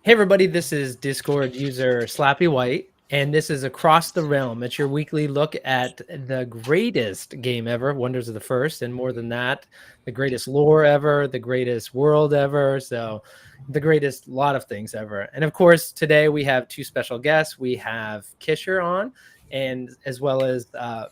Hey everybody, this is Discord user Slappy White, and this is Across the Realm. It's your weekly look at the greatest game ever, Wonders of the First, and more than that, the greatest lore ever, the greatest world ever, so the greatest lot of things ever. And of course, today we have two special guests. We have Kisher on, and as well as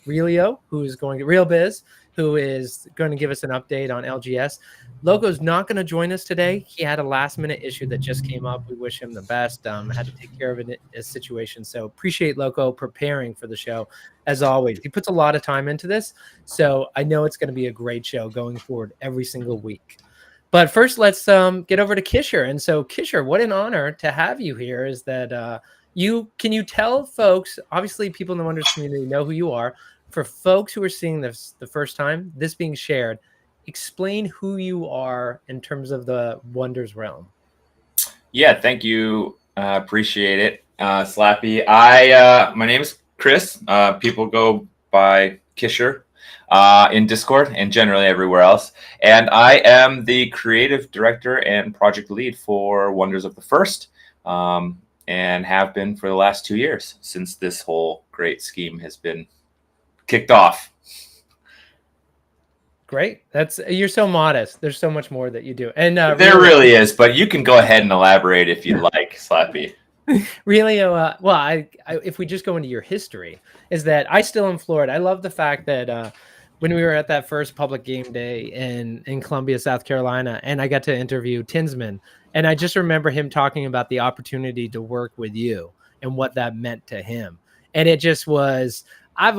Relio, who is going to Real Biz, who is going to give us an update on LGS. Loko's not going to join us today. He had a last minute issue that just came up. We wish him the best. Had to take care of a situation. So appreciate Loko preparing for the show as always. He puts a lot of time into this. So I know it's going to be a great show going forward every single week. But first, let's get over to Kisher. And so, Kisher, what an honor to have you here. Is that can you tell folks, obviously people in the Wonders community know who you are. For folks who are seeing this the first time, this being shared, explain who you are in terms of the Wonders realm. Yeah, thank you. Appreciate it, Slappy. My name is Chris. People go by Kisher in Discord and generally everywhere else. And I am the creative director and project lead for Wonders of the First, and have been for the last 2 years since this whole great scheme has been kicked off. Great. You're so modest. There's so much more that you do. And there really is, but you can go ahead and elaborate if you'd like, Slappy. Really, if we just go into your history, is that I still am floored. I love the fact that when we were at that first public game day in Columbia, South Carolina, and I got to interview Tinsman, and I just remember him talking about the opportunity to work with you and what that meant to him. And it just was, I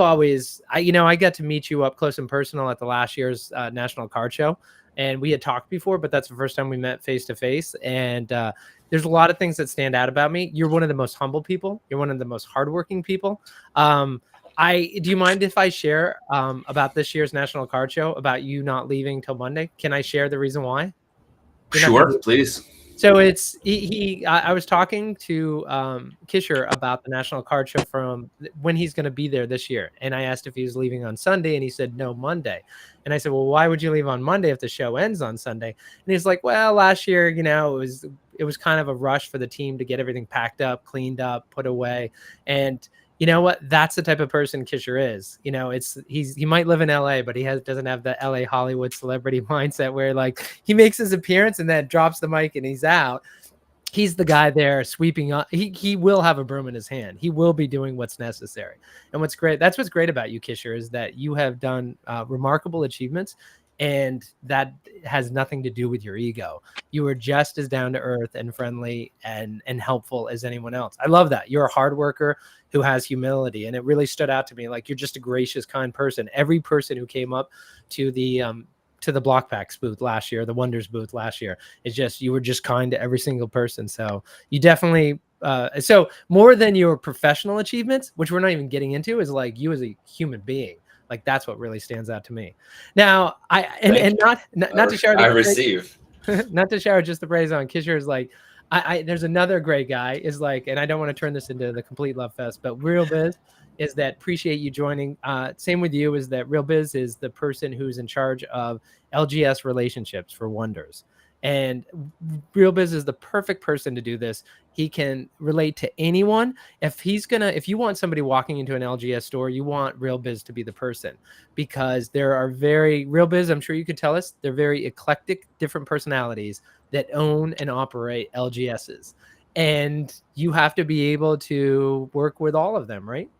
got to meet you up close and personal at the last year's National Card Show. And we had talked before, but that's the first time we met face to face. And there's a lot of things that stand out about me. You're one of the most humble people. You're one of the most hardworking people. Do you mind if I share about this year's National Card Show, about you not leaving till Monday? Can I share the reason why? Sure, please. So it's I was talking to Kisher about the National Card Show from when he's going to be there this year, and I asked if he was leaving on Sunday, and he said no, Monday. And I said, well, why would you leave on Monday if the show ends on Sunday? And he's like, well, last year, it was kind of a rush for the team to get everything packed up, cleaned up, put away, and you know what? That's the type of person Kisher is. He might live in LA, but he doesn't have the LA Hollywood celebrity mindset where like he makes his appearance and then drops the mic and he's out. He's the guy there sweeping up. He will have a broom in his hand. He will be doing what's necessary. And what's great about you, Kisher, is that you have done remarkable achievements. And that has nothing to do with your ego. You are just as down to earth and friendly and helpful as anyone else. I love that. You're a hard worker who has humility. And it really stood out to me. Like, you're just a gracious, kind person. Every person who came up to the Block Packs booth last year, the Wonders booth last year, you were just kind to every single person. So you definitely, so more than your professional achievements, which we're not even getting into, is like you as a human being. Like, that's what really stands out to me. Now, not to shower. I receive. Not to shower just the praise on Kisher is like, there's another great guy is like, and I don't want to turn this into the complete love fest, but Real Biz is that appreciate you joining. Same with you is that Real Biz is the person who's in charge of LGS relationships for Wonders. And Real Biz is the perfect person to do this. He can relate to anyone. If you want somebody walking into an LGS store, you want Real Biz to be the person, because there are Real Biz, I'm sure you could tell us, they're very eclectic, different personalities that own and operate LGSs. And you have to be able to work with all of them, right?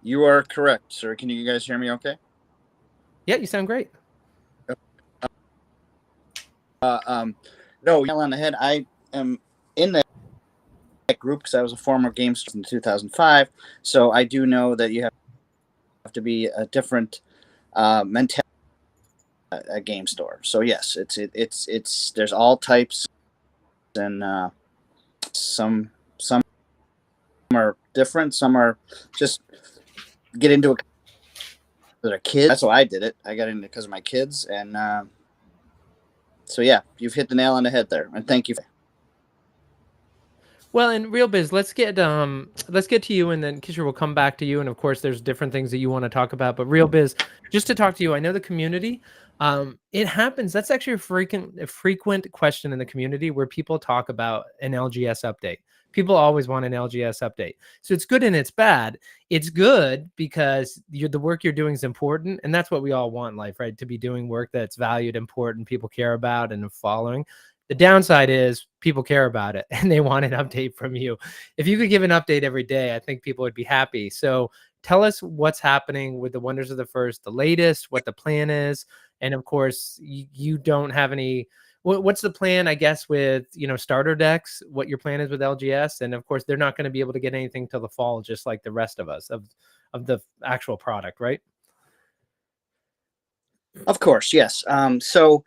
You are correct, sir. Can you guys hear me okay? Yeah, you sound great. No, on the head. I am in that group because I was a former gamester in 2005. So I do know that you have to be a different mentality at a game store. So yes, it's there's all types, and some are different. Some are just get into it that are kids. That's why I did it. I got into it because of my kids, and so yeah, you've hit the nail on the head there, and thank you. Well, in Real Biz, let's get to you, and then Kisher will come back to you. And of course, there's different things that you want to talk about. But Real Biz, just to talk to you, I know the community It happens. That's actually a frequent question in the community where people talk about an LGS update. People always want an LGS update. So it's good and it's bad. It's good because the work you're doing is important. And that's what we all want in life, right? To be doing work that's valued, important, people care about and following. The downside is people care about it and they want an update from you. If you could give an update every day, I think people would be happy. So tell us what's happening with the Wonders of the First, the latest, what the plan is. And of course, you don't have any. What's the plan, I guess, with starter decks? What your plan is with LGS, and of course, they're not going to be able to get anything till the fall, just like the rest of us of the actual product, right? Of course, yes. So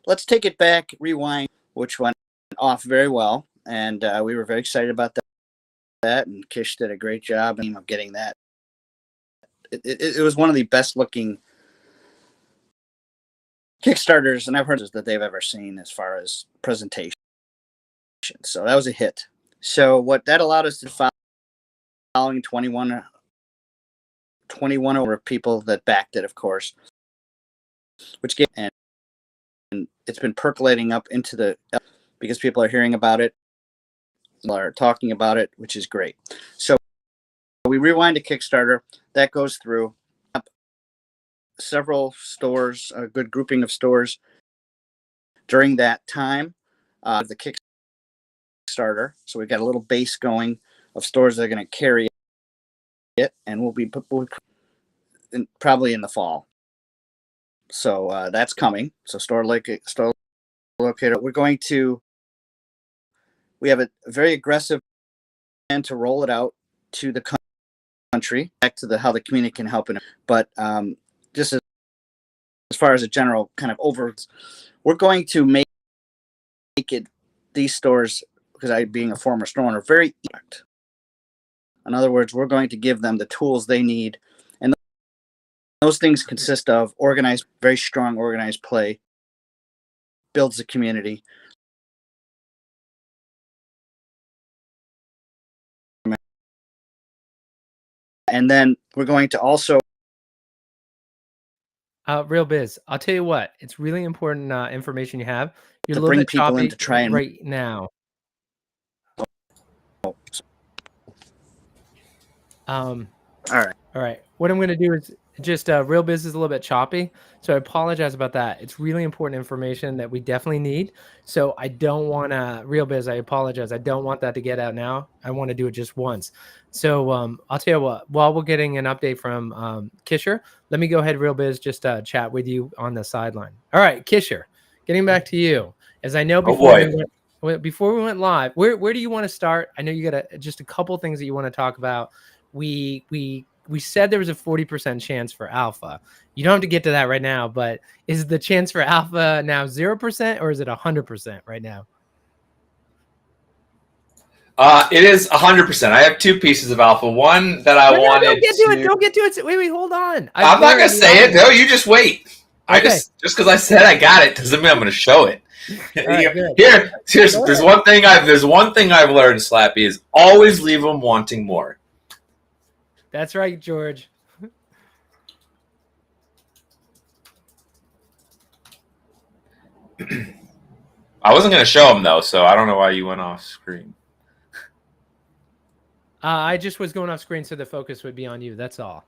let's take it back, rewind, which went off very well, and we were very excited about that. And Kish did a great job of getting that. It was one of the best looking Kickstarters, and I've heard that they've ever seen as far as presentation. So that was a hit. So what that allowed us to following 21 over people that backed it, of course, which gave, and it's been percolating up into the, because people are hearing about it, people are talking about it, which is great. So we rewind to Kickstarter, that goes through several stores, a good grouping of stores during that time, the Kickstarter. So we've got a little base going of stores that are going to carry it, and we'll be probably in the fall. So that's coming. So store locator. We have a very aggressive plan to roll it out to the country, back to how the community can help in it. But just as far as a general kind of we're going to make it, these stores, because I, being a former store owner, very easy. In other words, we're going to give them the tools they need. And those things consist of very strong organized play, builds the community. And then we're going to also Real Biz, I'll tell you what, it's really important information you have. You're to a little bring bit people choppy in to try and right now. All right. What I'm going to do is just Real Biz is a little bit choppy, so I apologize about that. It's really important information that we definitely need. So I don't want to, Real Biz, I apologize. I don't want that to get out now. I want to do it just once. So I'll tell you what, while we're getting an update from Kisher, let me go ahead, Real Biz, just chat with you on the sideline. All right, Kisher, getting back to you. As I know before we went live, where do you want to start? I know you got just a couple things that you want to talk about. We said there was a 40% chance for alpha. You don't have to get to that right now, but is the chance for alpha now 0% or is it 100% right now? It is 100%. I have two pieces of alpha. One that I wanted. Don't get to it. Don't get to it. Wait, hold on. I'm not gonna say it. No, you just wait. Okay. Just because I said I got it doesn't mean I'm gonna show it. Right, there's one thing I've learned, Slappy, is always leave them wanting more. That's right, George. I wasn't going to show him, though, so I don't know why you went off screen. I just was going off screen so the focus would be on you. That's all.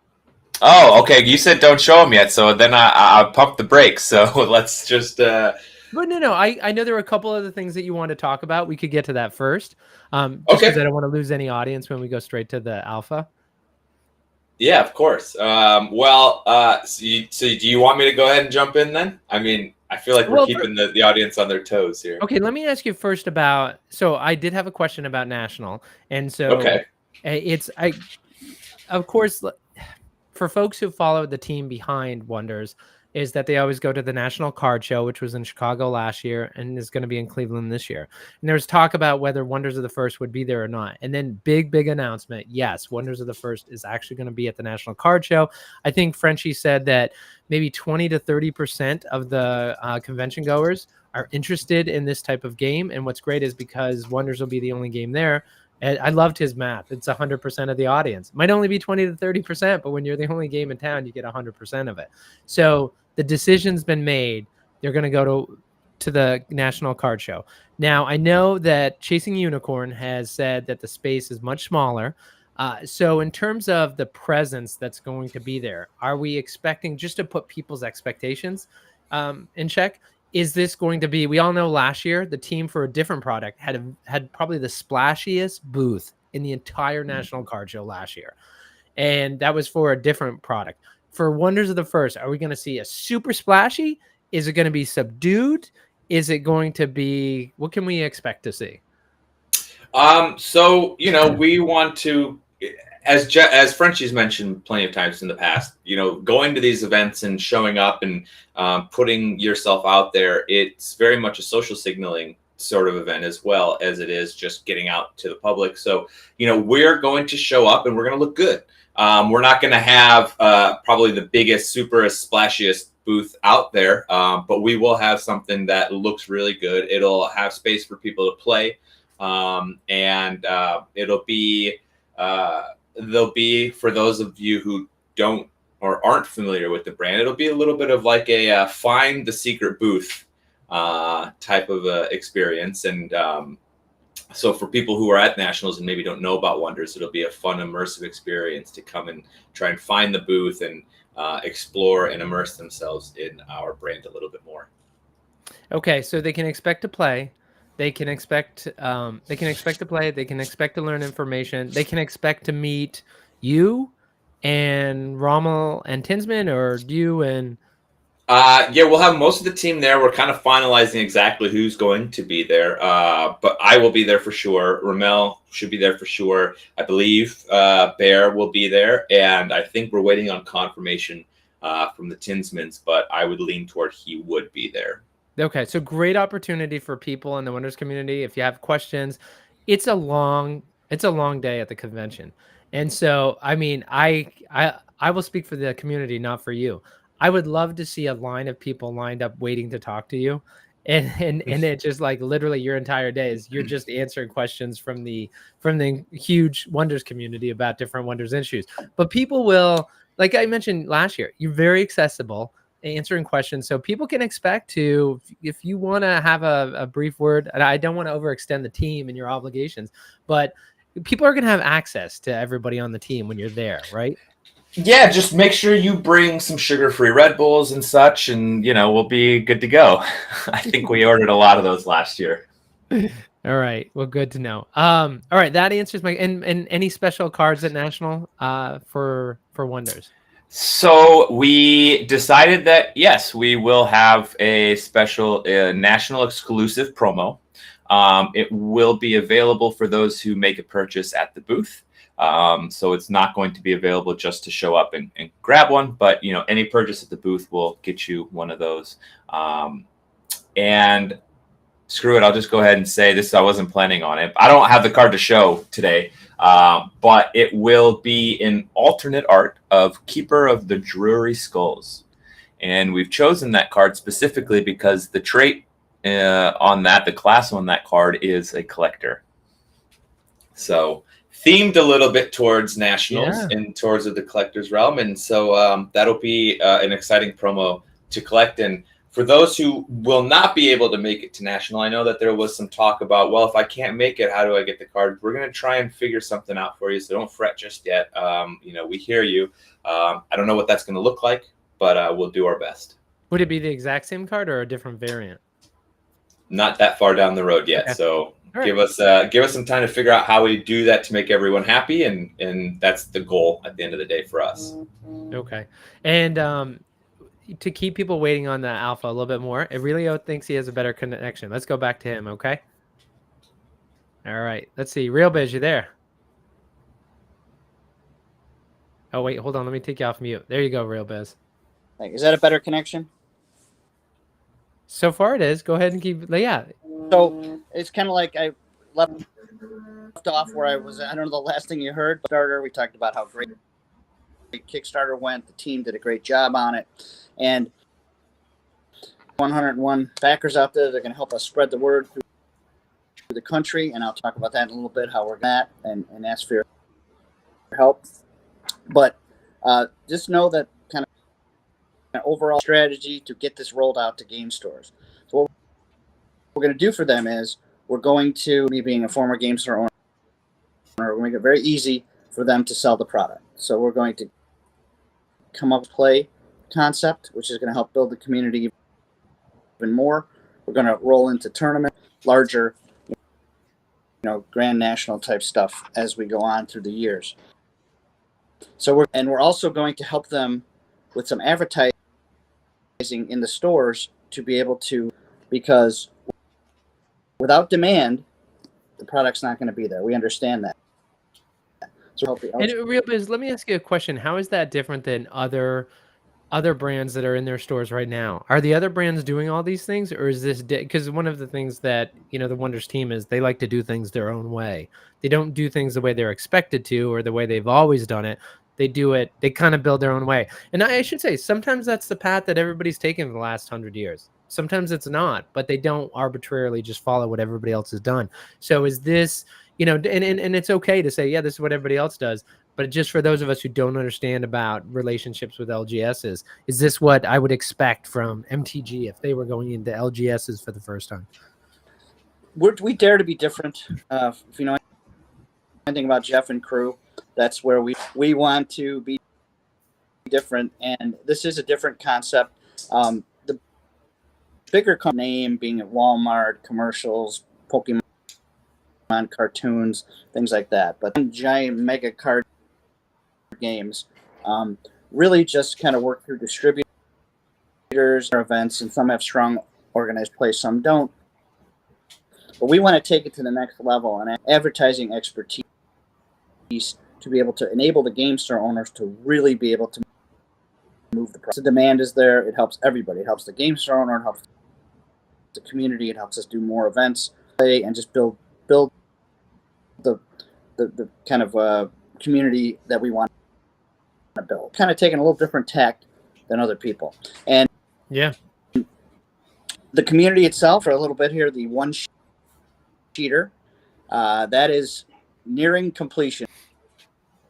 Oh, okay. You said don't show him yet, so then I pumped the brakes. So let's just... But no. I know there were a couple other things that you want to talk about. We could get to that first. Just because I don't want to lose any audience when we go straight to the alpha. Yeah, of course. So do you want me to go ahead and jump in then? I mean, I feel like we're keeping the audience on their toes here. Okay, let me ask you first about. So I did have a question about National, and so of course, for folks who follow the team behind Wonders, is that they always go to the National Card Show, which was in Chicago last year and is going to be in Cleveland this year. And there was talk about whether Wonders of the First would be there or not. And then big announcement. Yes, Wonders of the First is actually going to be at the National Card Show. I think Frenchie said that maybe 20 to 30% of the convention goers are interested in this type of game. And what's great is because Wonders will be the only game there, And I loved his math. It's 100% of the audience. Might only be 20 to 30%, but when you're the only game in town, you get 100% of it. So the decision's been made. They're going to go to the National Card Show. Now, I know that Chasing Unicorn has said that the space is much smaller. So in terms of the presence that's going to be there, are we expecting, just to put people's expectations in check, is this going to be, we all know last year the team for a different product had probably the splashiest booth in the entire National Card Show last year, and that was for a different product. For Wonders of the First, are we going to see a super splashy? Is it going to be subdued? Is it going to be, what can we expect to see? So we want to, as Frenchie's mentioned plenty of times in the past, going to these events and showing up and putting yourself out there, it's very much a social signaling sort of event as well as it is just getting out to the public. So, we're going to show up and we're going to look good. We're not going to have probably the biggest, super splashiest booth out there, but we will have something that looks really good. It'll have space for people to play. And it'll be there'll be, for those of you who don't or aren't familiar with the brand, it'll be a little bit of like a find the secret booth type of experience. And so for people who are at nationals and maybe don't know about Wonders, it'll be a fun immersive experience to come and try and find the booth and explore and immerse themselves in our brand a little bit more. Okay, so they can expect to play. They can expect to play. They can expect to learn information. They can expect to meet you and Rommel and Tinsman, or you and. Yeah, we'll have most of the team there. We're kind of finalizing exactly who's going to be there. But I will be there for sure. Ramel should be there for sure. I believe Bear will be there, and I think we're waiting on confirmation from the Tinsmans. But I would lean toward he would be there. Okay, so great opportunity for people in the Wonders community. If you have questions, it's a long day at the convention. And so, I mean, I will speak for the community, not for you. I would love to see a line of people lined up waiting to talk to you. And it just like literally your entire day is you're just answering questions from the huge Wonders community about different Wonders issues. But people will, like I mentioned last year, you're very accessible, answering questions, so people can expect to, if you want to have a brief word, and I don't want to overextend the team and your obligations, but people are going to have access to everybody on the team when you're there, right? Yeah, just make sure you bring some sugar-free Red Bulls and such, and we'll be good to go. I think we ordered a lot of those last year. All right, well, good to know. All right, that answers my, and any special cards at National for Wonders? So we decided that, yes, we will have a special national exclusive promo. It will be available for those who make a purchase at the booth. So it's not going to be available just to show up and grab one, but any purchase at the booth will get you one of those. And screw it, I'll just go ahead and say this. I wasn't planning on it. I don't have the card to show today. But it will be in alternate art of Keeper of the Drury Skulls. And we've chosen that card specifically because the trait on that, the class on that card is a collector. So themed a little bit towards nationals and towards the collector's realm. And so that'll be an exciting promo to collect. And for those who will not be able to make it to National, I know that there was some talk about, well, if I can't make it, how do I get the card? We're going to try and figure something out for you, so don't fret just yet. We hear you. I don't know what that's going to look like, but we'll do our best. Would it be the exact same card or a different variant? Not that far down the road yet, so give us some time to figure out how we do that to make everyone happy, and that's the goal at the end of the day for us. Okay, and to keep people waiting on the alpha a little bit more, Aurelio thinks he has a better connection. Let's go back to him, okay? All right, let's see. Real Biz, you there? Oh, wait, hold on. Let me take you off mute. There you go, Real Biz. Is that a better connection? So far it is. Go ahead and keep, yeah. So it's kind of like I left off where I was. I don't know the last thing you heard. Starter, we talked about how great Kickstarter went. The team did a great job on it. And 101 backers out there, they're going to help us spread the word through the country, and I'll talk about that in a little bit, how we're at, and ask for your help. But just know that kind of an overall strategy to get this rolled out to game stores. So what we're going to do for them is we're going to, me being a former game store owner, we're going to make it very easy for them to sell the product. So we're going to come up with a play concept, which is going to help build the community even more. We're going to roll into tournament, larger, grand national type stuff as we go on through the years. So we're also going to help them with some advertising in the stores to be able to, because without demand, the product's not going to be there. We understand that. So and Real Biz, let me ask you a question. How is that different than other brands that are in their stores right now? Are the other brands doing all these things, or is this because one of the things that the Wonders team is, they like to do things their own way. They don't do things the way they're expected to or the way they've always done it. They do it, they kind of build their own way. And I should say, sometimes that's the path that everybody's taken for the last 100 years. Sometimes it's not, but they don't arbitrarily just follow what everybody else has done. So is this, and it's okay to say, yeah, this is what everybody else does. But just for those of us who don't understand about relationships with LGSs, is this what I would expect from MTG if they were going into LGSs for the first time? We dare to be different. If you know anything about Jeff and crew, that's where we want to be different. And this is a different concept. The bigger name being at Walmart, commercials, Pokemon cartoons, things like that. But giant mega card games really just kind of work through distributors or events, and some have strong organized play, some don't. But we want to take it to the next level and advertising expertise to be able to enable the game store owners to really be able to move the product. The demand is there. It helps everybody. It helps the game store owner. It helps the community. It helps us do more events, play, and just build the kind of community that we want to build. Kind of taking a little different tack than other people. And yeah, the community itself, for a little bit here, the one sheeter, that is nearing completion.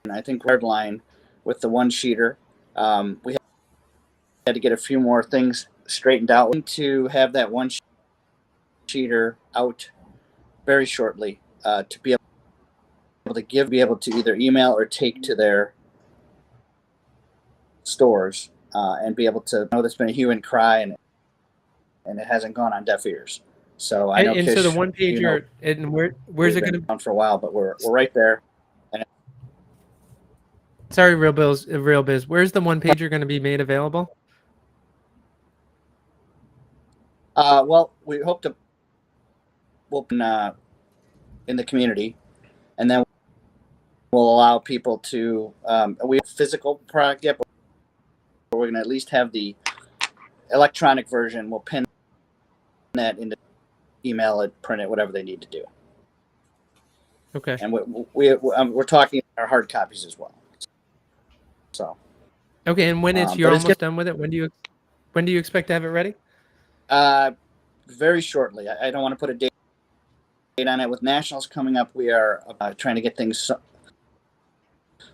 I think hard line with the one sheeter. We had to get a few more things straightened out to have that one sheeter out very shortly to be able to either email or take to their stores and be able to know there's been a hue and cry and it hasn't gone on deaf ears. So I know. And so the one pager, and where's it going to be for a while, but we're right there. Sorry, Real Biz. Where's the one pager going to be made available? Well, we hope to open in the community, and then we'll allow people to. We have physical product yet, but we're going to at least have the electronic version. We'll pin that into email it, print it, whatever they need to do. Okay. And we're talking our hard copies as well. So. Okay, and when you're almost done with it, when do you expect to have it ready? Very shortly. I don't want to put a date on it. With nationals coming up, we are trying to get things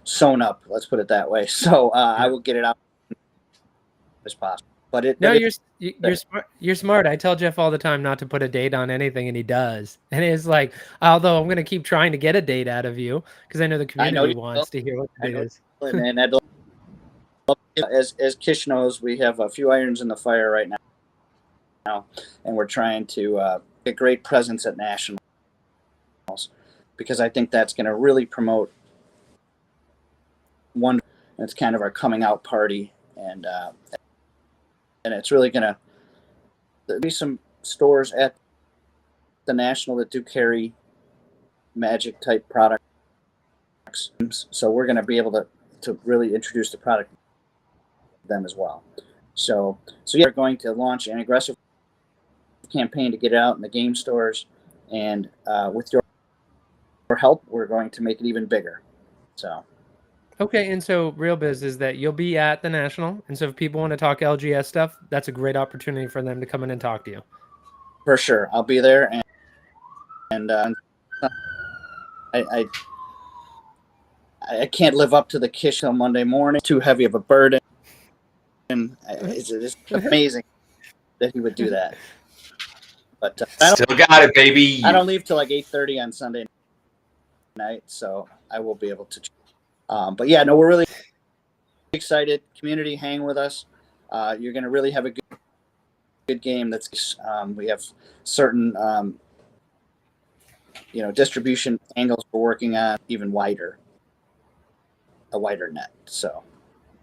sewn up. Let's put it that way. So I will get it out as possible. But you're smart. You're smart. I tell Jeff all the time not to put a date on anything, and he does. And it's like, although I'm going to keep trying to get a date out of you because I know the community wants to hear what the date is. And as Kish knows, we have a few irons in the fire right now, and we're trying to get great presence at nationals because I think that's going to really promote one. It's kind of our coming out party, and it's really going to. There'll be some stores at the national that do carry Magic type products, so we're going to be able to really introduce the product to them as well. So yeah, we're going to launch an aggressive campaign to get it out in the game stores, and with your help, we're going to make it even bigger. So. Okay, and so Real Biz is that you'll be at the national, and so if people want to talk LGS stuff, that's a great opportunity for them to come in and talk to you. For sure, I'll be there, and I can't live up to the Kish on Monday morning. Too heavy of a burden. And it's amazing that he would do that. But still got it, baby. I don't leave till like 8:30 on Sunday night, so I will be able to. But yeah, no, we're really excited. Community, hang with us. You're going to really have a good game. That's we have certain distribution angles we're working on, even wider, a wider net. So.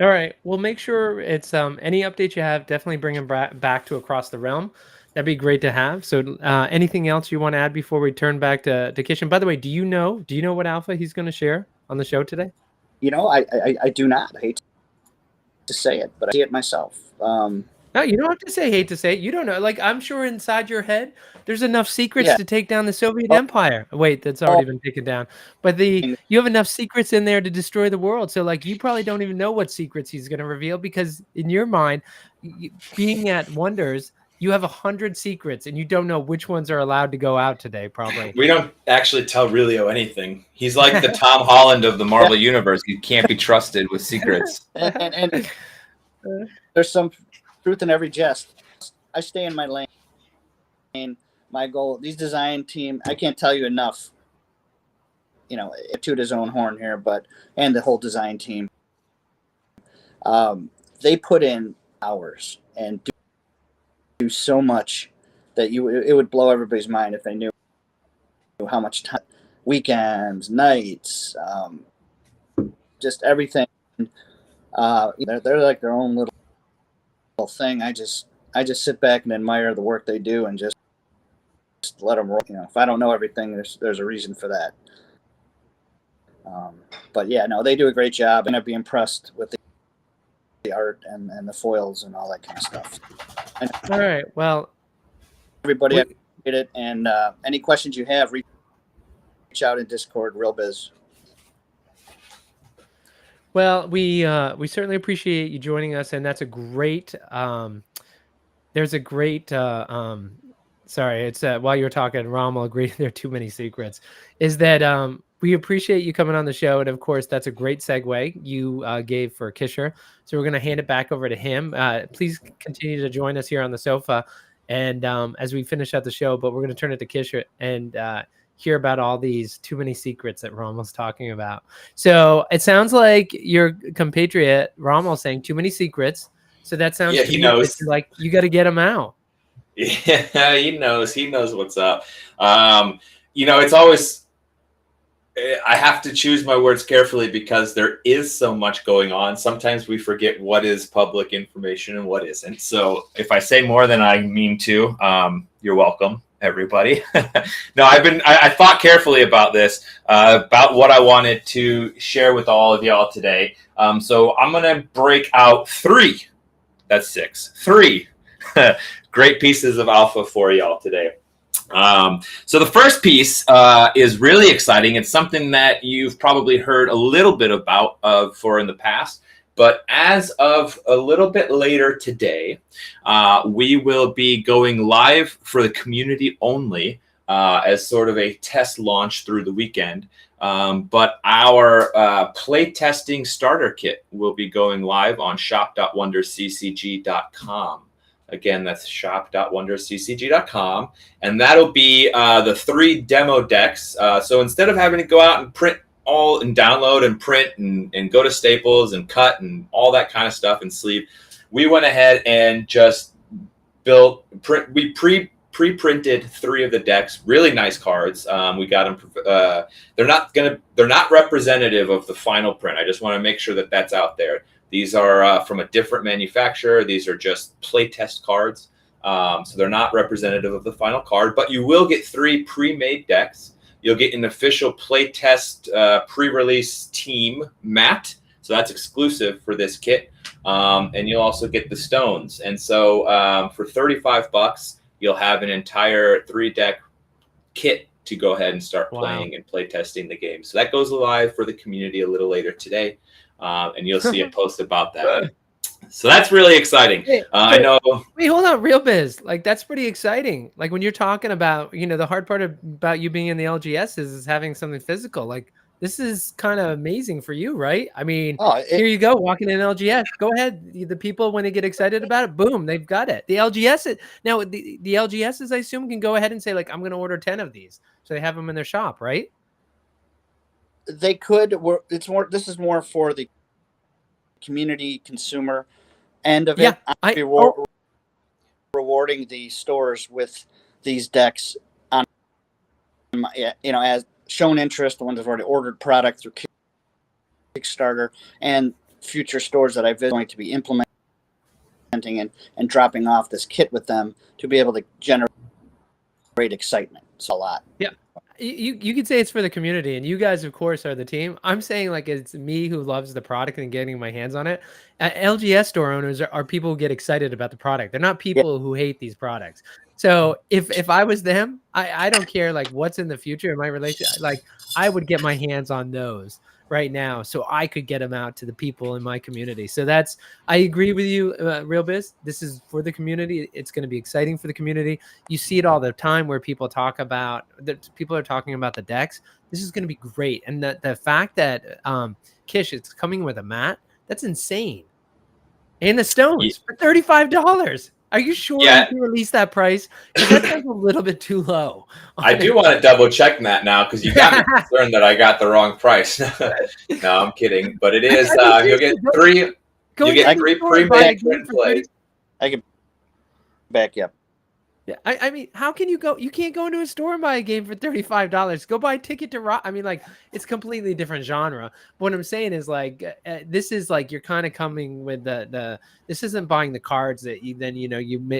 All right. Well, make sure it's any updates you have, definitely bring them back to Across the Realm. That'd be great to have. So anything else you want to add before we turn back to Kisher? By the way, do you know what alpha he's going to share on the show today? I do not. I hate to say it, but I see it myself. No, you don't have to say hate to say it. You don't know. Like, I'm sure inside your head, there's enough secrets to take down the Soviet Empire. Wait, that's already been taken down. But you have enough secrets in there to destroy the world. So, like, you probably don't even know what secrets he's going to reveal because in your mind, being at Wonders, you have 100 secrets and you don't know which ones are allowed to go out today, probably. We don't actually tell Relio anything. He's like the Tom Holland of the Marvel universe. He can't be trusted with secrets. And there's some truth in every jest. I stay in my lane. My goal, these design team, I can't tell you enough. Toot his own horn here, and the whole design team. They put in hours and do so much that it would blow everybody's mind if they knew how much time, weekends, nights, just everything. They're like their own little thing. I just sit back and admire the work they do and just let them roll. If I don't know everything, there's a reason for that. But yeah, no, they do a great job, and I'd be impressed with the art and the foils and all that kind of stuff. All right. Well, everybody, I appreciate it. And any questions you have, reach out in Discord, RealBiz. Well, we certainly appreciate you joining us, and that's a great. There's a great. Sorry, it's while you're talking, Rommel agreed there are too many secrets. Is that we appreciate you coming on the show, and of course, that's a great segue you gave for Kisher. So we're going to hand it back over to him. Please continue to join us here on the sofa, and as we finish out the show. But we're going to turn it to Kisher and hear about all these too many secrets that Rommel's talking about. So it sounds like your compatriot Rommel's saying too many secrets. So that sounds he knows. Like you got to get them out. Yeah, he knows what's up. It's always, I have to choose my words carefully because there is so much going on. Sometimes we forget what is public information and what isn't. So if I say more than I mean to, you're welcome, everybody. No, I thought carefully about this, about what I wanted to share with all of y'all today. So I'm going to break out 3. That's 6. 3 great pieces of alpha for y'all today. So the first piece is really exciting. It's something that you've probably heard a little bit about in the past, but as of a little bit later today, we will be going live for the community only as sort of a test launch through the weekend. But our playtesting starter kit will be going live on shop.wondersccg.com. Again, that's shop.wondersccg.com. And that'll be the 3 demo decks. So instead of having to go out and print all and download and print and go to Staples and cut and all that kind of stuff and sleeve, we went ahead and just we pre-printed 3 of the decks. Really nice cards. We got them. They're not representative of the final print. I just want to make sure that that's out there. These are from a different manufacturer. These are just playtest cards. So they're not representative of the final card, but you will get 3 pre-made decks. You'll get an official playtest pre-release team mat. So that's exclusive for this kit. And you'll also get the stones. And so for $35, you'll have an entire 3-deck kit to go ahead and start playing and playtesting the game. So that goes live for the community a little later today. And you'll see a post about that. So that's really exciting. I know. Wait, hold on, Real Biz. Like that's pretty exciting. Like when you're talking about, the hard part about you being in the LGS is having something physical. Like this is kind of amazing for you, right? I mean, here you go, walking in LGS. Go ahead. The people, when they get excited about it, boom, they've got it. The LGS now the LGSs, I assume, can go ahead and say like, I'm going to order 10 of these, so they have them in their shop, right? They could. This is more for the community consumer end of it. Rewarding the stores with these decks on, as shown interest, the ones that have already ordered product through Kickstarter, and future stores that I've going to be implementing and dropping off this kit with them to be able to generate excitement. It's a lot. Yeah. You could say it's for the community, and you guys, of course, are the team. I'm saying like it's me who loves the product and getting my hands on it. LGS store owners are people who get excited about the product. They're not people who hate these products. So if I was them, I don't care like what's in the future in my relationship. Like I would get my hands on those right now so I could get them out to the people in my community. So I agree with you, Real Biz. This is for the community. It's going to be exciting for the community. You see it all the time where people are talking about the decks. This is going to be great. And the fact that Kish, it's coming with a mat, that's insane. And the stones for $35. Are you sure you can release that price? Because that sounds a little bit too low. I do want to double check that now because you got me concerned that I got the wrong price. No, I'm kidding. But it is you'll get three. You get three pre-made print plays. I can back you up. Yeah, I mean, how can you go? You can't go into a store and buy a game for $35. Go buy a ticket to Rock. I mean, like, it's completely different genre. But what I'm saying is, like, this is like you're kind of coming with this isn't buying the cards that you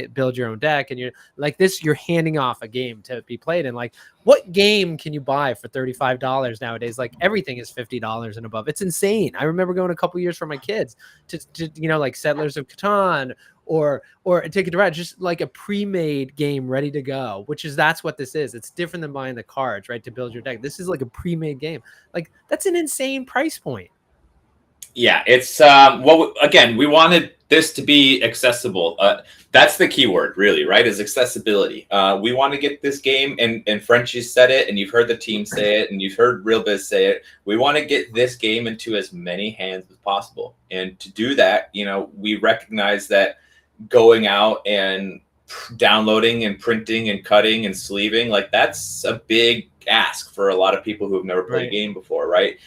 build your own deck, and you're like this. You're handing off a game to be played. And like, what game can you buy for $35 nowadays? Like, everything is $50 and above. It's insane. I remember going a couple years for my kids to like Settlers of Catan. Or a Ticket to Ride, just like a pre-made game ready to go, that's what this is. It's different than buying the cards, right, to build your deck. This is like a pre-made game. Like, that's an insane price point. Yeah, it's again, we wanted this to be accessible. That's the key word, really, right? Is accessibility. We want to get this game, and Frenchie said it, and you've heard the team say it, and you've heard Real Biz say it. We want to get this game into as many hands as possible, and to do that, we recognize that going out and downloading and printing and cutting and sleeving, like that's a big ask for a lot of people who have never played a game before, right?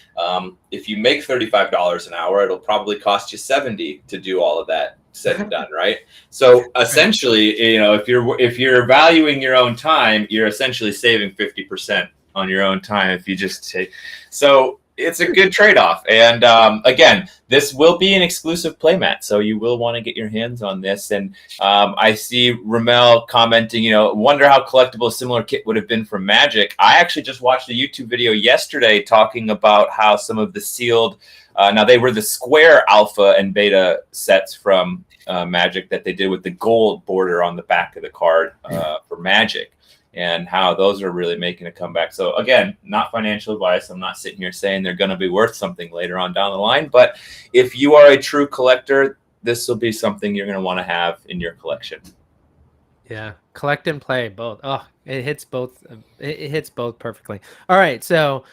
If you make $35 an hour, it'll probably cost you $70 to do all of that said and done, right? So essentially, if you're valuing your own time, you're essentially saving 50% on your own time if you just take. So it's a good trade-off. And again, this will be an exclusive playmat, so you will want to get your hands on this. And I see Ramel commenting, wonder how collectible a similar kit would have been from Magic. I actually just watched a YouTube video yesterday talking about how some of the sealed, now they were the square alpha and beta sets from Magic that they did with the gold border on the back of the card for Magic, and how those are really making a comeback. So again, not financial advice. I'm not sitting here saying they're going to be worth something later on down the line. But if you are a true collector, this will be something you're going to want to have in your collection. Yeah, collect and play both. Oh, it hits both. It hits both perfectly. All right, so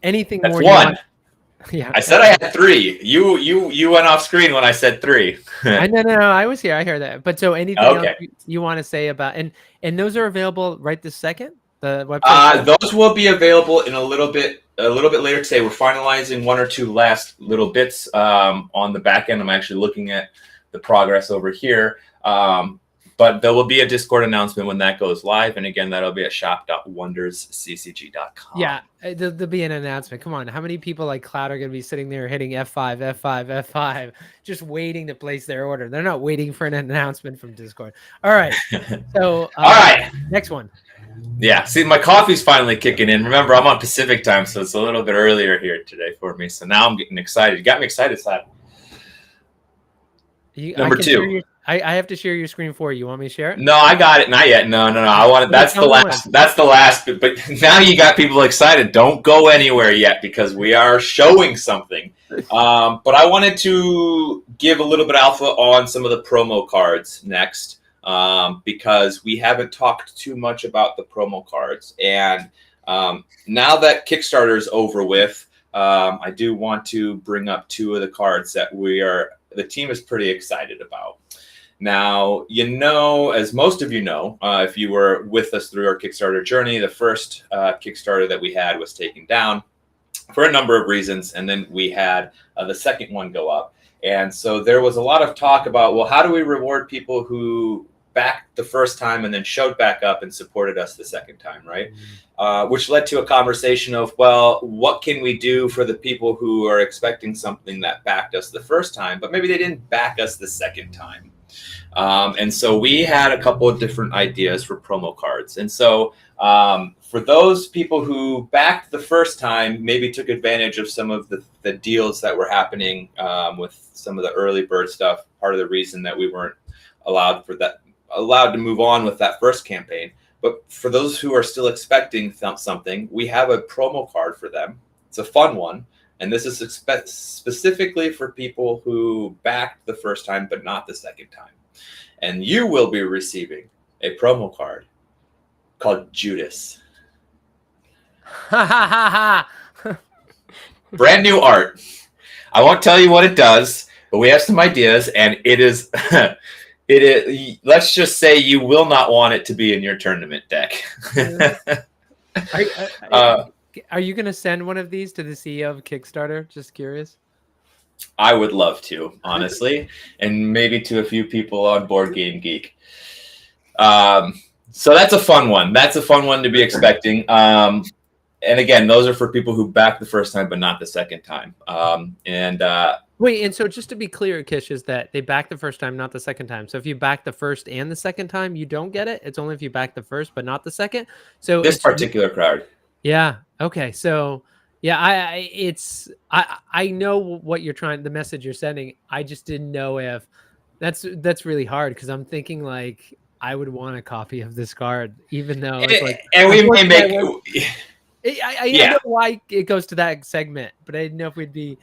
anything That's more? One. Yeah, I said I had three. You went off screen when I said three. No, I was here. I heard that. But so anything else you want to say about and those are available right this second? The website. Those will be available in a little bit later today. We're finalizing one or two last little bits on the back end. I'm actually looking at the progress over here. But there will be a Discord announcement when that goes live. And again, that'll be at shop.wondersccg.com. Yeah, there'll be an announcement. Come on. How many people like Cloud are going to be sitting there hitting F5, F5, F5, just waiting to place their order? They're not waiting for an announcement from Discord. All right. So, all right. Next one. Yeah. See, my coffee's finally kicking in. Remember, I'm on Pacific time, so it's a little bit earlier here today for me. So now I'm getting excited. You got me excited, Slap. Number two. I have to share your screen for you. You want me to share it? No, I got it. Not yet. No. I want it. That's the last. That's the last. But now you got people excited. Don't go anywhere yet because we are showing something. But I wanted to give a little bit of alpha on some of the promo cards next because we haven't talked too much about the promo cards. And now that Kickstarter is over with, I do want to bring up two of the cards that the team is pretty excited about. Now, as most of you know, if you were with us through our Kickstarter journey, the first Kickstarter that we had was taken down for a number of reasons, and then we had the second one go up. And so there was a lot of talk about, well, how do we reward people who backed the first time and then showed back up and supported us the second time, right? Which led to a conversation of, well, what can we do for the people who are expecting something that backed us the first time, but maybe they didn't back us the second time? And so we had a couple of different ideas for promo cards. And so for those people who backed the first time, maybe took advantage of some of the deals that were happening with some of the early bird stuff, part of the reason that we weren't allowed to move on with that first campaign. But for those who are still expecting something, we have a promo card for them. It's a fun one. And this is specifically for people who backed the first time, but not the second time. And you will be receiving a promo card called Judas. Brand new art. I won't tell you what it does, but we have some ideas, and it is, let's just say you will not want it to be in your tournament deck. Are you going to send one of these to the CEO of Kickstarter? Just curious. I would love to, honestly, and maybe to a few people on Board Game Geek. So that's a fun one. That's a fun one to be expecting. And again, those are for people who backed the first time, but not the second time. Wait, and so just to be clear, Kish, is that they back the first time, not the second time. So if you back the first and the second time, you don't get it. It's only if you back the first, but not the second. So this particular card. Yeah. Okay. So yeah, I know what you're trying, the message you're sending. I just didn't know if that's really hard because I'm thinking like I would want a copy of this card, even though it's like, and we may make. I know why it goes to that segment, but I didn't know if we'd be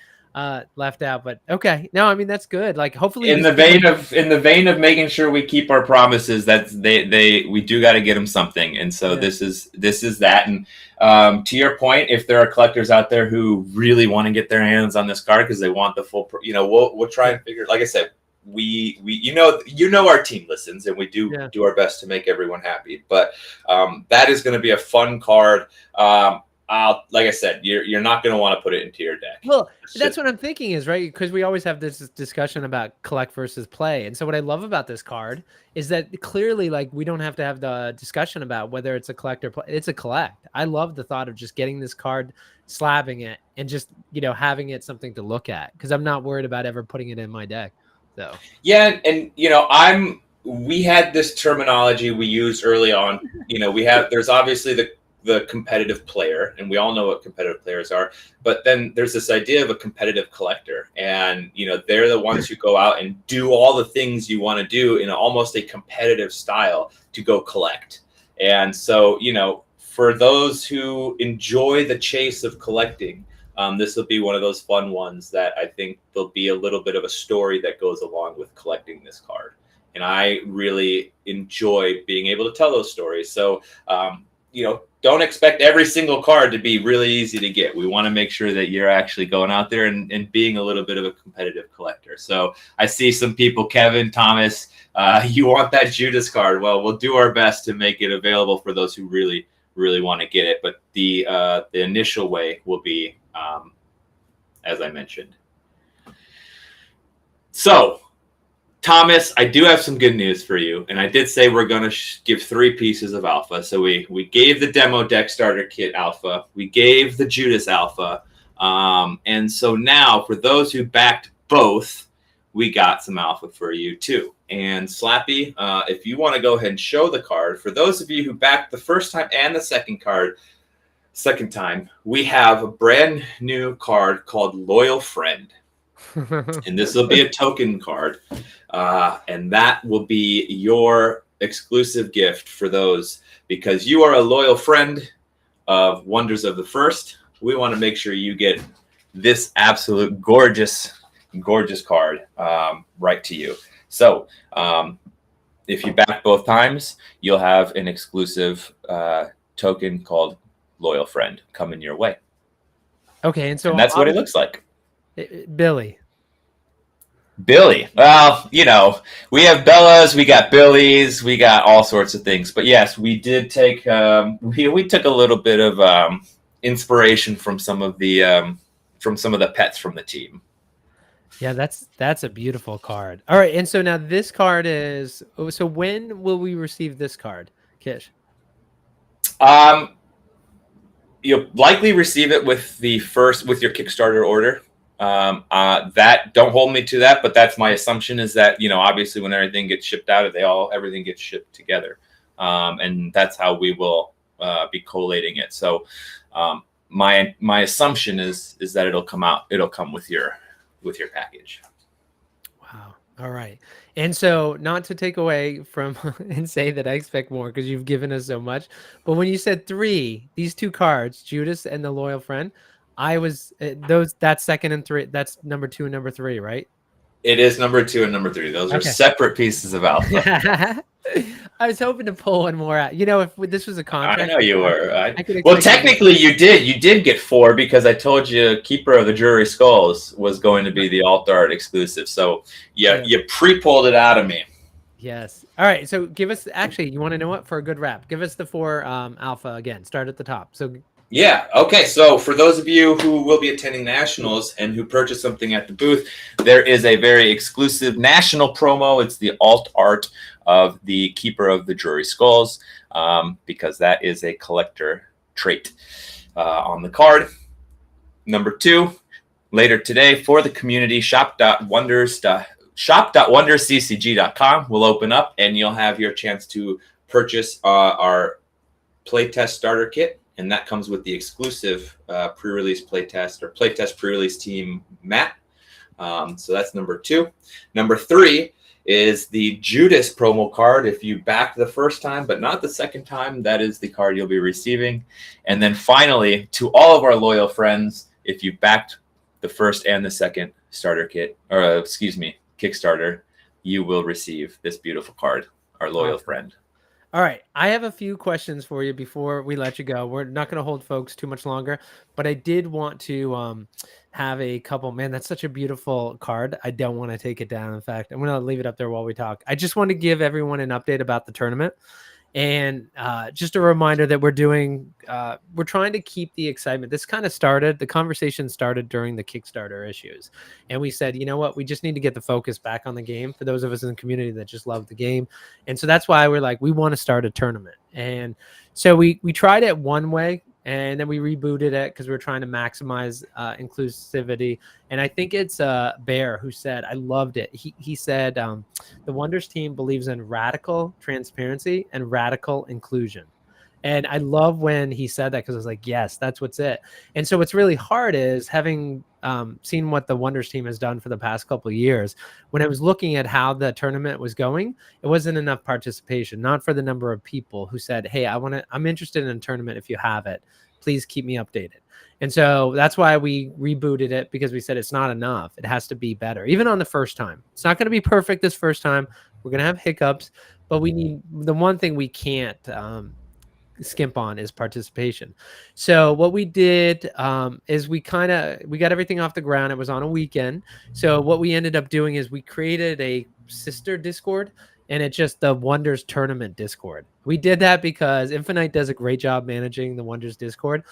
left out. But okay, no, I mean that's good. Like hopefully, in the vein of making sure we keep our promises, that's we do got to get them something, and so this is that. And to your point, if there are collectors out there who really want to get their hands on this card because they want the full, we'll try and figure. Like I said, we our team listens, and we do our best to make everyone happy. But that is going to be a fun card. Like I said, you're not going to want to put it into your deck. Well, that's what I'm thinking is, right? Because we always have this discussion about collect versus play. And so what I love about this card is that clearly, like, we don't have to have the discussion about whether it's a collect or play. It's a collect. I love the thought of just getting this card, slabbing it, and just, having it something to look at because I'm not worried about ever putting it in my deck. So yeah, and we had this terminology we used early on. There's obviously the competitive player, and we all know what competitive players are, but then there's this idea of a competitive collector, and they're the ones who go out and do all the things you want to do in almost a competitive style to go collect. And so for those who enjoy the chase of collecting, this will be one of those fun ones that I think there'll be a little bit of a story that goes along with collecting this card, and I really enjoy being able to tell those stories. So don't expect every single card to be really easy to get. We want to make sure that you're actually going out there and being a little bit of a competitive collector. So I see some people, Kevin, Thomas, you want that Judas card. Well, we'll do our best to make it available for those who really, really want to get it. But the initial way will be, as I mentioned. So, Thomas, I do have some good news for you, and I did say we're going to give 3 pieces of alpha. So we gave the demo deck starter kit alpha, we gave the Judas alpha, and so now for those who backed both, we got some alpha for you too. And Slappy, if you want to go ahead and show the card, for those of you who backed the first time and the second time, we have a brand new card called Loyal Friend. And this will be a token card. And that will be your exclusive gift for those, because you are a loyal friend of Wonders of the First. We want to make sure you get this absolute gorgeous card right to you. So if you back both times, you'll have an exclusive token called Loyal Friend coming your way. Okay, and so that's what it looks like. Billy. Well, you know, we have Bellas, we got Billies, we got all sorts of things. But yes, we did take we took a little bit of inspiration from some of the pets from the team. Yeah, that's a beautiful card. All right, and so now this card is. So when will we receive this card, Kish? You'll likely receive it with your Kickstarter order. That, don't hold me to that, but that's my assumption, is that, you know, obviously when everything gets shipped out, everything gets shipped together, and that's how we will be collating it. So my assumption is that it'll come with your package. Wow. All right. And so, not to take away from and say that I expect more, because you've given us so much, but when you said these two cards, Judas and the Loyal Friend, I was that's second and three. That's number 2 and number 3, right? It is number 2 and number 3. Those are separate pieces of alpha. I was hoping to pull one more out. You know, if this was a contract, I know you were. Well, technically, you did get 4, because I told you Keeper of the Jury Skulls was going to be the alt art exclusive. So yeah, you pre-pulled it out of me. Yes. All right. So give us, actually, you want to know what, for a good wrap, give us the 4 alpha again. Start at the top. So yeah. Okay. So for those of you who will be attending Nationals and who purchase something at the booth, there is a very exclusive national promo. It's the alt art of the Keeper of the Jury Skulls, because that is a collector trait on the card. Number 2, later today for the community, shop.wondersccg.com will open up, and you'll have your chance to purchase our playtest starter kit. And that comes with the exclusive pre-release playtest or playtest pre-release team mat. So that's number 2. Number 3 is the Judas promo card. If you backed the first time but not the second time, that is the card you'll be receiving. And then finally, to all of our loyal friends, if you backed the first and the second starter kit, or Kickstarter, you will receive this beautiful card, our loyal friend. All right. I have a few questions for you before we let you go. We're not going to hold folks too much longer, but I did want to have a couple. Man, that's such a beautiful card. I don't want to take it down. In fact, I'm going to leave it up there while we talk. I just want to give everyone an update about the tournament. And just a reminder that we're trying to keep the excitement. The conversation started during the Kickstarter issues. And we said, you know what, we just need to get the focus back on the game for those of us in the community that just love the game. And so that's why we're like, we want to start a tournament. And so we tried it one way, and then we rebooted it because we were trying to maximize inclusivity. And I think it's Bear who said, I loved it. He said, the Wonders team believes in radical transparency and radical inclusion. And I love when he said that, because I was like, yes, that's what's it. And so what's really hard is, having seen what the Wonders team has done for the past couple of years, when I was looking at how the tournament was going, it wasn't enough participation, not for the number of people who said, hey, I'm interested in a tournament. If you have it, please keep me updated. And so that's why we rebooted it, because we said it's not enough. It has to be better, even on the first time. It's not going to be perfect this first time. We're going to have hiccups, but we need, the one thing we can't skimp on is participation. So what we did is we got everything off the ground. It was on a weekend. So what we ended up doing is we created a sister Discord, and it's just the Wonders Tournament Discord. We did that because Infinite does a great job managing the Wonders Discord.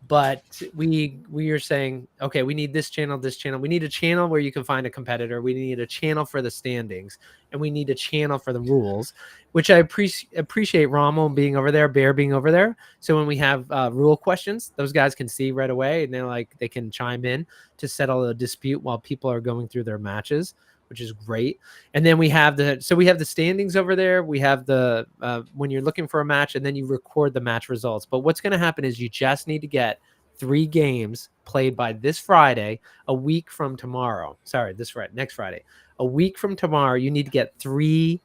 But we are saying, okay, we need this channel. We need a channel where you can find a competitor. We need a channel for the standings, and we need a channel for the rules, which I appreciate Rommel being over there, Bear being over there. So when we have rule questions, those guys can see right away, and they can chime in to settle a dispute while people are going through their matches, which is great. And then we have the standings over there. We have the when you're looking for a match, and then you record the match results. But what's going to happen is you just need to get 3 games played by this Friday, a week from tomorrow. Sorry, next Friday. A week from tomorrow, you need to get 3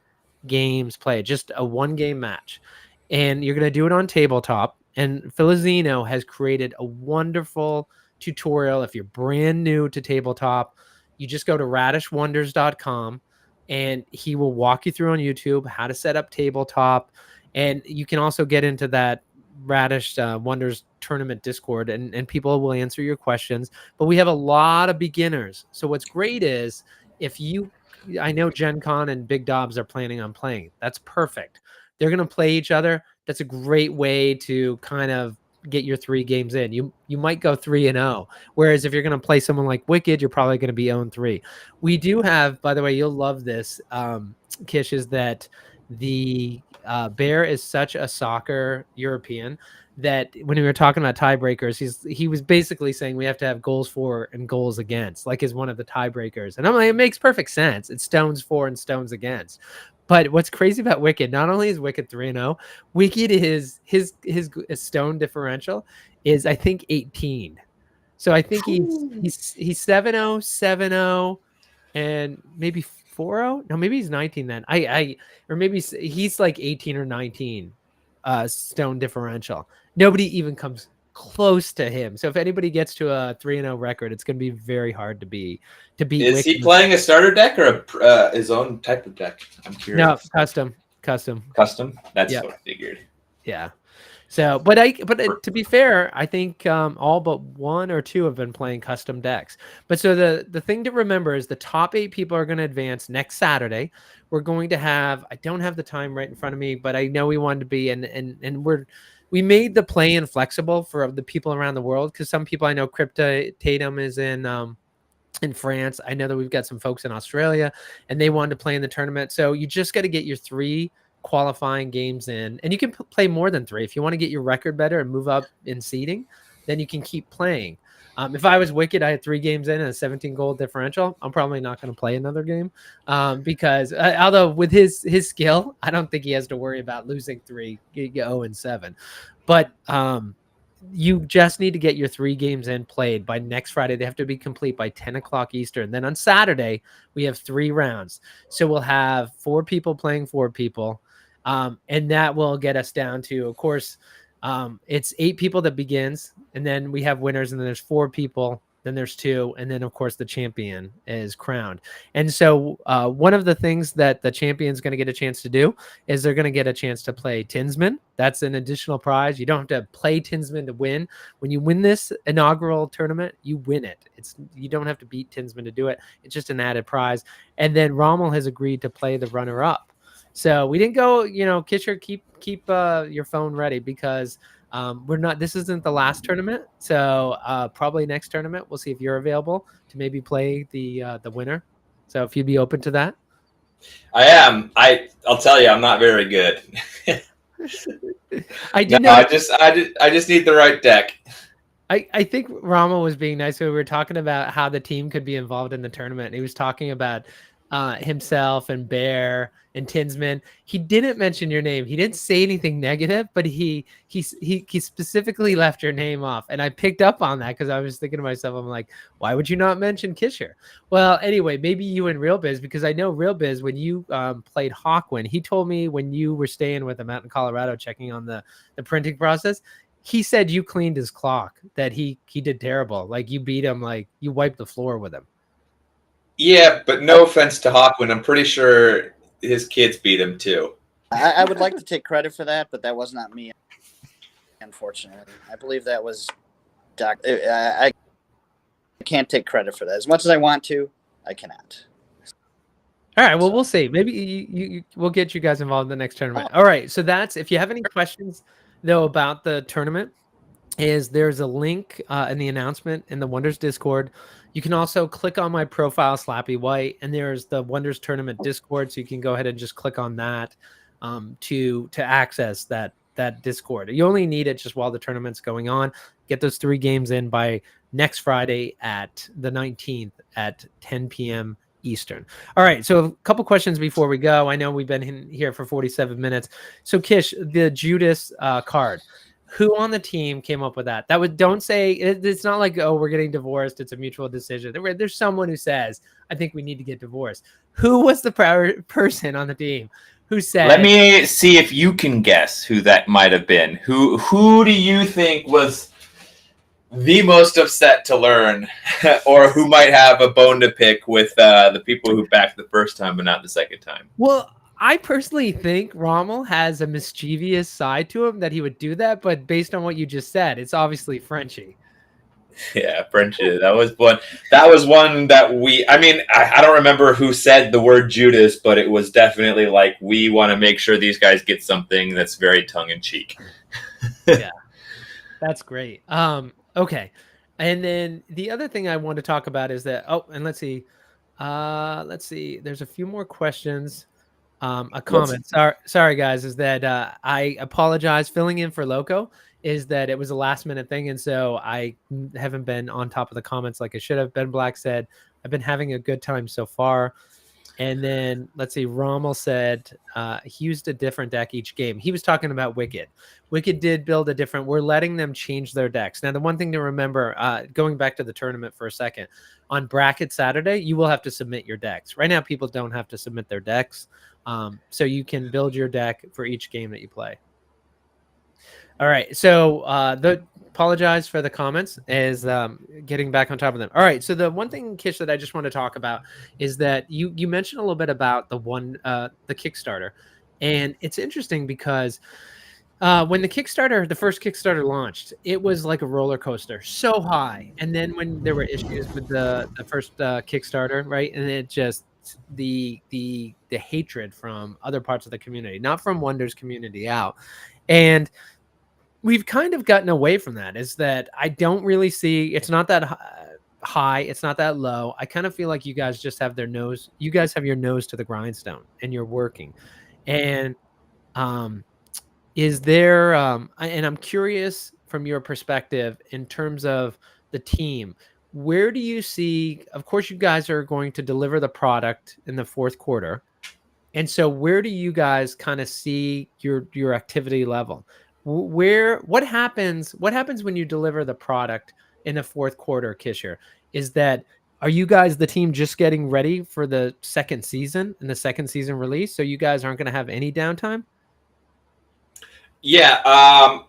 games played, just a 1-game match. And you're going to do it on tabletop. And Filizino has created a wonderful tutorial. If you're brand new to tabletop, you just go to radishwonders.com and he will walk you through on YouTube how to set up tabletop. And you can also get into that Radish Wonders tournament Discord, and people will answer your questions. But we have a lot of beginners. So what's great is I know Gen Con and Big Dobbs are planning on playing. That's perfect. They're going to play each other. That's a great way to kind of get your 3 games in. You might go 3-0. Whereas if you're going to play someone like Wicked, you're probably going to be 0-3. We do have, by the way, you'll love this, Kish, is that the Bear is such a soccer European that when we were talking about tiebreakers, he was basically saying we have to have goals for and goals against, like is one of the tiebreakers. And I'm like, it makes perfect sense. It's stones for and stones against. But what's crazy about Wicked, not only is Wicked 3-0, Wicked is his stone differential is I think 18. So I think he's 7-0, 7-0, and maybe 4-0. No, maybe he's 19 then. Or maybe he's like 18 or 19 stone differential. Nobody even comes close to him. So if anybody gets to a 3-0 record, it's going to be very hard to beat. Is he playing a starter deck or his own type of deck? I'm curious. No, custom. That's Yep. what I figured. Yeah. So, but to be fair, I think all but 1 or 2 have been playing custom decks. But so the thing to remember is the top 8 people are going to advance next Saturday. We're going to have, I don't have the time right in front of me, but I know we wanted to be, and we made the play-in flexible for the people around the world, because some people, I know Crypta Tatum is in France. I know that we've got some folks in Australia, and they wanted to play in the tournament. So you just got to get your 3 qualifying games in, and you can play more than 3 if you want to get your record better and move up in seeding. Then you can keep playing. If I was Wicked, I had 3 games in and a 17 goal differential. I'm probably not going to play another game because although with his skill, I don't think he has to worry about losing 3, 0-7. But you just need to get your 3 games in played by next Friday. They have to be complete by 10 o'clock Eastern. Then on Saturday, we have 3 rounds. So we'll have 4 people playing 4 people. And that will get us down to, of course, it's 8 people that begins, and then we have winners, and then there's 4 people, then there's 2, and then of course the champion is crowned. And so one of the things that the champion's going to get a chance to do is they're going to get a chance to play Tinsman. That's an additional prize. You don't have to play Tinsman to win. When you win this inaugural tournament, you win it. You don't have to beat Tinsman to do it. It's just an added prize. And then Rommel has agreed to play the runner-up. So we didn't go, Kisher, keep your phone ready, because this isn't the last tournament. So probably next tournament, we'll see if you're available to maybe play the winner. So if you'd be open to that. I am. I'll tell you, I'm not very good. I just need the right deck. I think Rama was being nice when we were talking about how the team could be involved in the tournament. And he was talking about himself and Bear and Tinsman. He didn't mention your name. He didn't say anything negative, but he specifically left your name off. And I picked up on that because I was thinking to myself, I'm like, why would you not mention Kisher? Well, anyway, maybe you and Real Biz, because I know Real Biz, when you played Hawkwind, he told me when you were staying with him out in Colorado, checking on the printing process, he said you cleaned his clock, that he did terrible. Like you beat him, like you wiped the floor with him. Yeah, but no offense to Hawkwind, I'm pretty sure his kids beat him too. I would like to take credit for that, but that was not me, unfortunately. I believe that was Doc. I can't take credit for that. As much as I want to, I cannot. All right, well, we'll see. Maybe we'll get you guys involved in the next tournament. All right, so if you have any questions, though, about the tournament, there's a link in the announcement in the Wonders Discord. You can also click on my profile, Slappy White, and there's the Wonders Tournament Discord, so you can go ahead and just click on that to access that Discord. You only need it just while the tournament's going on. Get those 3 games in by next Friday at the 19th at 10 p.m. Eastern. All right, so a couple questions before we go. I know we've been here for 47 minutes. So Kish, the Judas card, Who on the team came up with that? Don't say it's not like, oh, we're getting divorced. It's a mutual decision. There's someone who says, I think we need to get divorced. Who was the person on the team who said? Let me see if you can guess who that might have been. Who do you think was the most upset to learn, or who might have a bone to pick with the people who backed the first time but not the second time? Well, I personally think Rommel has a mischievous side to him that he would do that, but based on what you just said, it's obviously Frenchie. Yeah, Frenchie. That was one. That was one that we. I mean, I don't remember who said the word Judas, but it was definitely like, we want to make sure these guys get something that's very tongue in cheek. Yeah, that's great. Okay, and then the other thing I want to talk about is that. Oh, and let's see. There's a few more questions. A comment. Sorry, guys. Is that I apologize. Filling in for Loko is that it was a last minute thing, and so I haven't been on top of the comments like I should have. Ben Black said I've been having a good time so far. And then let's see, Rommel said he used a different deck each game. He was talking about Wicked. Wicked did build a different. We're letting them change their decks. Now, the one thing to remember, going back to the tournament for a second, on Bracket Saturday, you will have to submit your decks. Right now, people don't have to submit their decks. So you can build your deck for each game that you play. All right. So apologize for the comments, is getting back on top of them. All right. So the one thing, Kish, that I just want to talk about is that you mentioned a little bit about the Kickstarter. And it's interesting because when the first Kickstarter launched, it was like a roller coaster, so high. And then when there were issues with the first Kickstarter, right? And it just the hatred from other parts of the community, not from Wonder's community out. And we've kind of gotten away from that, is that I don't really see, it's not that high, it's not that low. I kind of feel like you guys just have your nose to the grindstone and you're working. And is there, and I'm curious from your perspective in terms of the team, where do you see, of course, you guys are going to deliver the product in the fourth quarter. And so where do you guys kind of see your activity level? What happens when you deliver the product in the fourth quarter, Kisher? Is that, are you guys, the team, just getting ready for the second season and the second season release, so you guys aren't going to have any downtime? Yeah.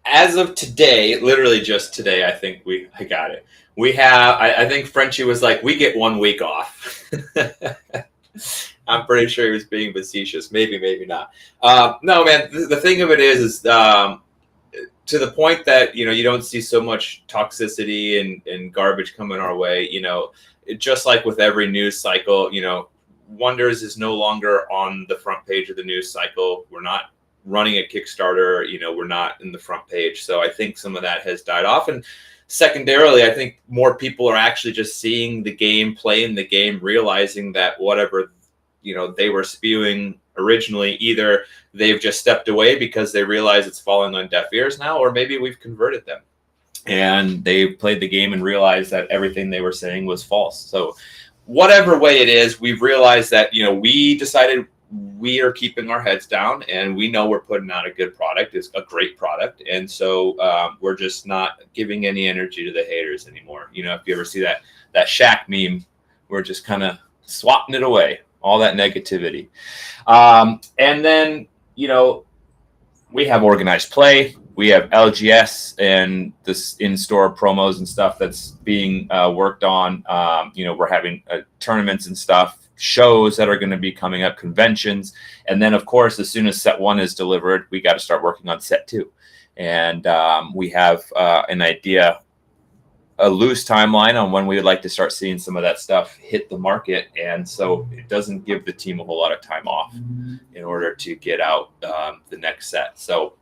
As of today, literally just today, I think I got it. We have, I think Frenchie was like, we get 1 week off. I'm pretty sure he was being facetious. Maybe, maybe not. No, man, the thing of it is to the point that, you don't see so much toxicity and garbage coming our way, just like with every news cycle, Wonders is no longer on the front page of the news cycle. We're not running a Kickstarter, we're not in the front page. So I think some of that has died off. And secondarily, I think more people are actually just seeing the game, playing the game, realizing that whatever they were spewing originally, either they've just stepped away because they realize it's falling on deaf ears now, or maybe we've converted them and they played the game and realized that everything they were saying was false. So whatever way it is, we've realized that, we decided we are keeping our heads down and we know we're putting out a good product. It's a great product. And so we're just not giving any energy to the haters anymore. If you ever see that Shaq meme, we're just kind of swatting it away, all that negativity. And then, we have organized play. We have LGS and this in-store promos and stuff that's being worked on. We're having tournaments and stuff, shows that are going to be coming up, conventions. And then, of course, as soon as set 1 is delivered, we got to start working on set 2. And we have an idea, a loose timeline on when we would like to start seeing some of that stuff hit the market. And so it doesn't give the team a whole lot of time off in order to get out the next set. So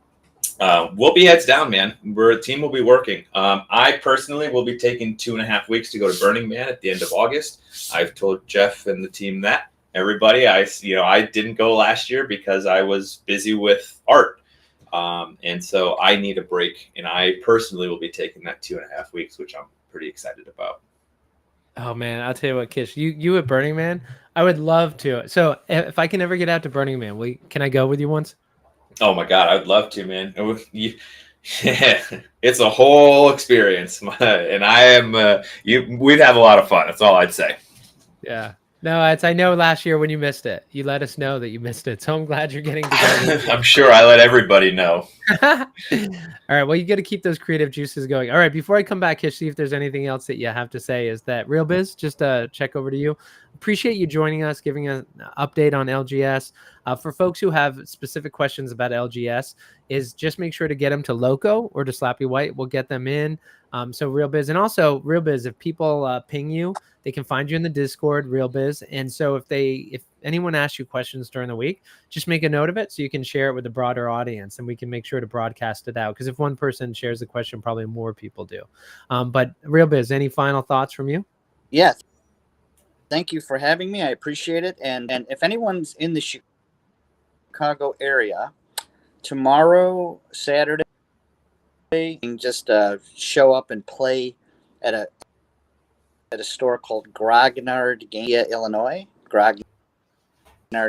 we'll be heads down, man. A team will be working. I personally will be taking 2.5 weeks to go to Burning Man at the end of August. I've told Jeff and the team that. Everybody, I didn't go last year because I was busy with art. And so I need a break, and I personally will be taking that 2.5 weeks, which I'm pretty excited about. Oh man, I'll tell you what, Kish, you at Burning Man, I would love to. So if I can ever get out to Burning Man, can I go with you once? Oh my God, I'd love to, man. Yeah, it's a whole experience, and I am. We'd have a lot of fun. That's all I'd say. Yeah. No, I know last year when you missed it, you let us know that you missed it. So I'm glad you're getting to go this year. I'm sure I let everybody know. All right. Well, you got to keep those creative juices going. All right. Before I come back, Kish, see if there's anything else that you have to say. Is that Real Biz? Just check over to you. Appreciate you joining us, giving an update on LGS. For folks who have specific questions about LGS, is just make sure to get them to Loko or to Slappy White. We'll get them in. So Real Biz, and also Real Biz, if people ping you, they can find you in the Discord, Real Biz. And so if anyone asks you questions during the week, just make a note of it so you can share it with the broader audience, and we can make sure to broadcast it out. Because if one person shares the question, probably more people do. But Real Biz, any final thoughts from you? Yeah. Thank you for having me. I appreciate it. And if anyone's in the Chicago area, tomorrow, Saturday, just show up and play at a store called Grognard Games, Illinois. Grognard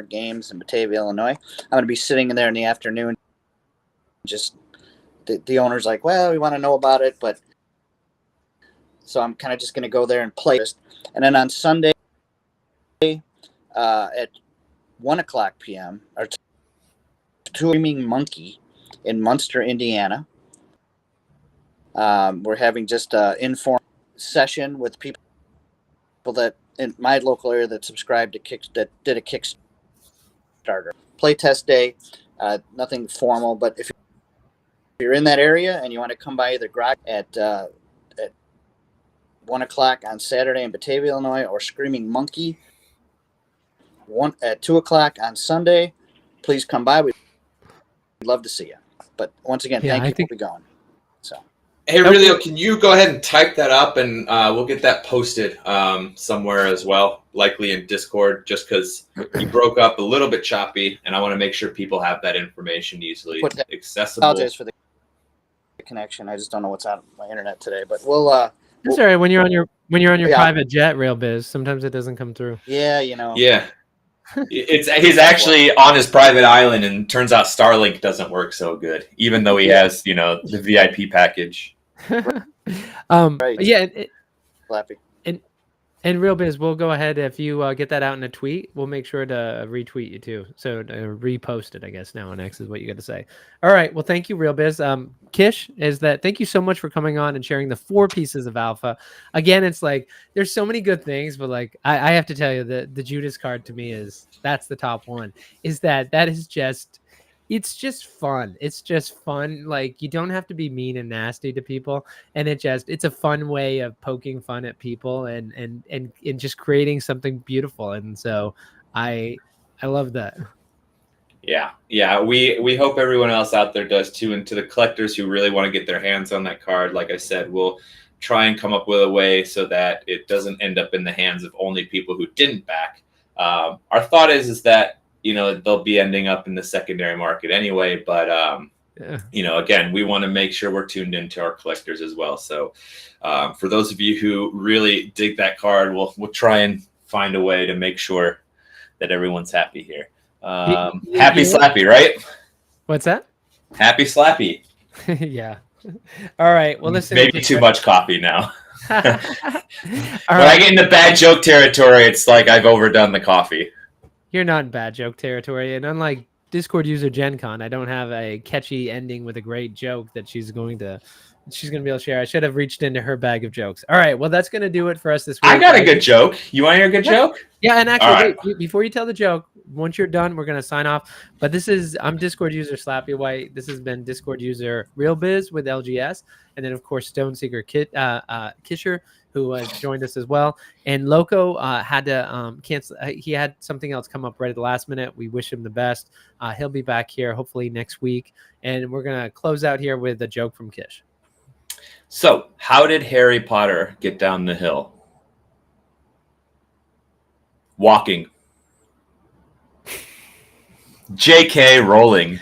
Games in Batavia, Illinois. I'm going to be sitting in there in the afternoon. Just the owner's like, well, we want to know about it, but so I'm kind of just going to go there and play. And then on Sunday at 1:00 p.m. or Screaming Monkey in Munster, Indiana. We're having just an informal session with people that in my local area that subscribed to that did a Kickstarter playtest day. Nothing formal, but if you're in that area and you want to come by either Grog at 1:00 on Saturday in Batavia, Illinois, or Screaming Monkey at 2:00 on Sunday, please come by. We'd love to see you. But once again, thank you for going. So. Hey, Aurelio, can you go ahead and type that up, and we'll get that posted somewhere as well, likely in Discord, just because you broke up a little bit choppy, and I want to make sure people have that information easily accessible. I apologize for the connection. I just don't know what's on my internet today, but we'll. It's all right when you're on your private jet, Real Biz. Sometimes it doesn't come through. Yeah, you know. Yeah. He's actually on his private island, and turns out Starlink doesn't work so good, even though he has, the VIP package. Right. Yeah, Flappy. and Real Biz, we'll go ahead if you get that out in a tweet. We'll make sure to retweet you too. So repost it, I guess now on X is what you got to say. All right. Well, thank you, Real Biz. Kish, thank you so much for coming on and sharing the 4 pieces of alpha. Again, it's like there's so many good things, but like I have to tell you the Judas card to me that's the top one. That is just. It's just fun. It's just fun. Like you don't have to be mean and nasty to people. And it's a fun way of poking fun at people and just creating something beautiful. And so I love that. Yeah. Yeah. We hope everyone else out there does too. And to the collectors who really want to get their hands on that card, like I said, we'll try and come up with a way so that it doesn't end up in the hands of only people who didn't back. Our thought is that, they'll be ending up in the secondary market anyway. But, again, we want to make sure we're tuned into our collectors as well. So for those of you who really dig that card, we'll try and find a way to make sure that everyone's happy here. Happy Slappy, right? What's that? Happy Slappy. Yeah. All right. Well, listen. Maybe too much coffee now. All When right. I get into bad joke territory, it's like I've overdone the coffee. You're not in bad joke territory, and unlike Discord user Gen Con, I don't have a catchy ending with a great joke that she's going to be able to share. I should have reached into her bag of jokes. All right, well, that's going to do it for us this week. I got a good joke. You want to hear a good joke? Yeah, and actually, right. wait, before you tell the joke, once you're done, we're going to sign off. But I'm Discord user Slappy White. This has been Discord user Real Biz with LGS, and then of course Stoneseeker Kisher, who has joined us as well. And Loko had to cancel. He had something else come up right at the last minute. We wish him the best. He'll be back here hopefully next week. And we're going to close out here with a joke from Kish. So, how did Harry Potter get down the hill? Walking. JK Rowling.